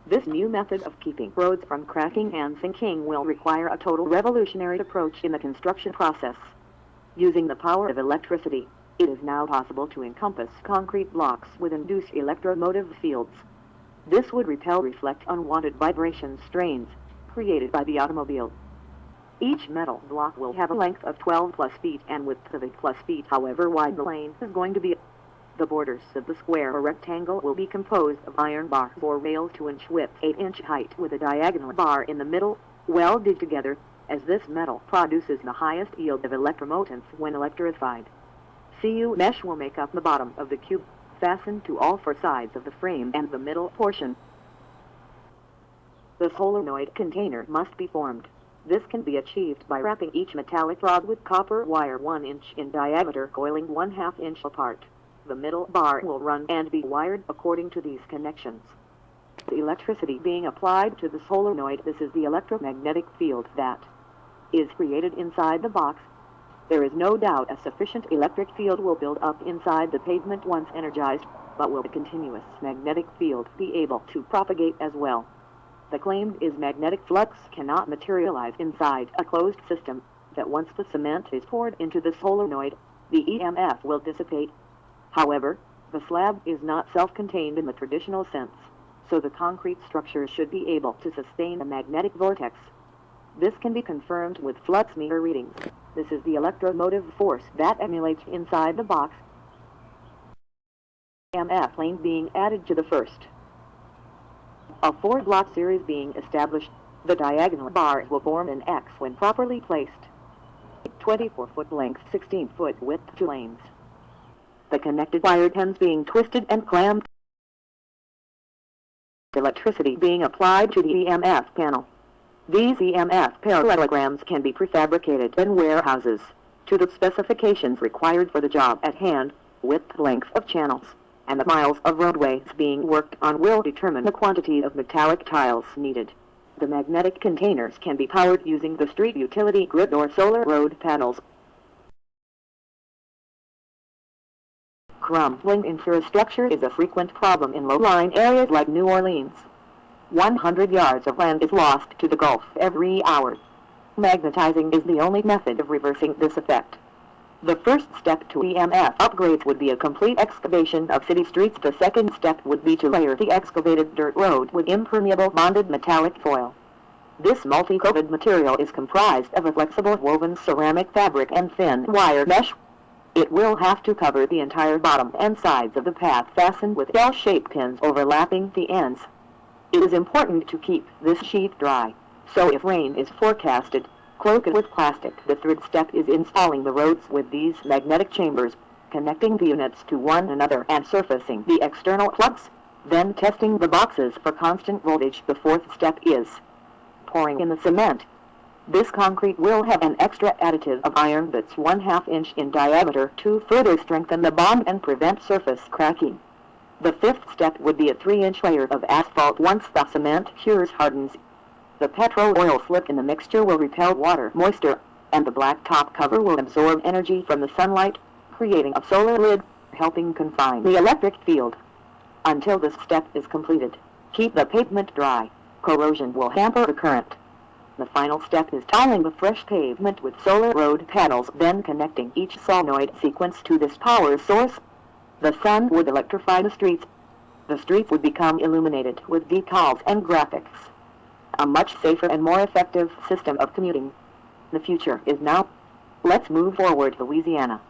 This new method of keeping roads from cracking and sinking will require a total revolutionary approach in the construction process. Using the power of electricity, it is now possible to encompass concrete blocks with induced electromotive fields. This would reflect unwanted vibration strains created by the automobile. Each metal block will have a length of 12 plus feet and width of 8 plus feet, however wide the lane is going to be. The borders of the square or rectangle will be composed of iron bar 4 rails 2-inch width, 8-inch height with a diagonal bar in the middle, welded together, as this metal produces the highest yield of electromotance when electrified. Cu mesh will make up the bottom of the cube, fastened to all 4 sides of the frame and the middle portion. The solenoid container must be formed. This can be achieved by wrapping each metallic rod with copper wire 1 inch in diameter, coiling 1/2 inch apart. The middle bar will run and be wired according to these connections. The electricity being applied to the solenoid, this is the electromagnetic field that is created inside the box. There is no doubt a sufficient electric field will build up inside the pavement once energized, but will the continuous magnetic field be able to propagate as well? The claim is magnetic flux cannot materialize inside a closed system, that once the cement is poured into the solenoid, the EMF will dissipate. However, the slab is not self-contained in the traditional sense, so the concrete structure should be able to sustain a magnetic vortex. This can be confirmed with flux meter readings. This is the electromotive force that emulates inside the box. EMF plane being added to the first. A 4-block series being established. The diagonal bars will form an X when properly placed. 24-foot length, 16-foot width, 2 lanes. The connected wire ends being twisted and clamped. Electricity being applied to the EMF panel. These EMF parallelograms can be prefabricated in warehouses to the specifications required for the job at hand. Width, length of channels, and the miles of roadways being worked on will determine the quantity of metallic tiles needed. The magnetic containers can be powered using the street utility grid or solar road panels. Crumbling infrastructure is a frequent problem in low-lying areas like New Orleans. 100 yards of land is lost to the Gulf every hour. Magnetizing is the only method of reversing this effect. The first step to EMF upgrades would be a complete excavation of city streets. The second step would be to layer the excavated dirt road with impermeable bonded metallic foil. This multi-coated material is comprised of a flexible woven ceramic fabric and thin wire mesh. It will have to cover the entire bottom and sides of the path, fastened with L-shaped pins overlapping the ends. It is important to keep this sheet dry, so if rain is forecasted, cloak it with plastic. The third step is installing the roads with these magnetic chambers, connecting the units to one another and surfacing the external plugs, then testing the boxes for constant voltage. The fourth step is pouring in the cement. This concrete will have an extra additive of iron that's 1/2 inch in diameter to further strengthen the bond and prevent surface cracking. The fifth step would be a 3-inch layer of asphalt. Once the cement cures hardens, the petrol oil slip in the mixture will repel water moisture, and the black top cover will absorb energy from the sunlight, creating a solar lid, helping confine the electric field. Until this step is completed, keep the pavement dry. Corrosion will hamper the current. The final step is tiling the fresh pavement with solar road panels, then connecting each solenoid sequence to this power source. The sun would electrify the streets. The streets would become illuminated with decals and graphics. A much safer and more effective system of commuting. The future is now. Let's move forward, Louisiana.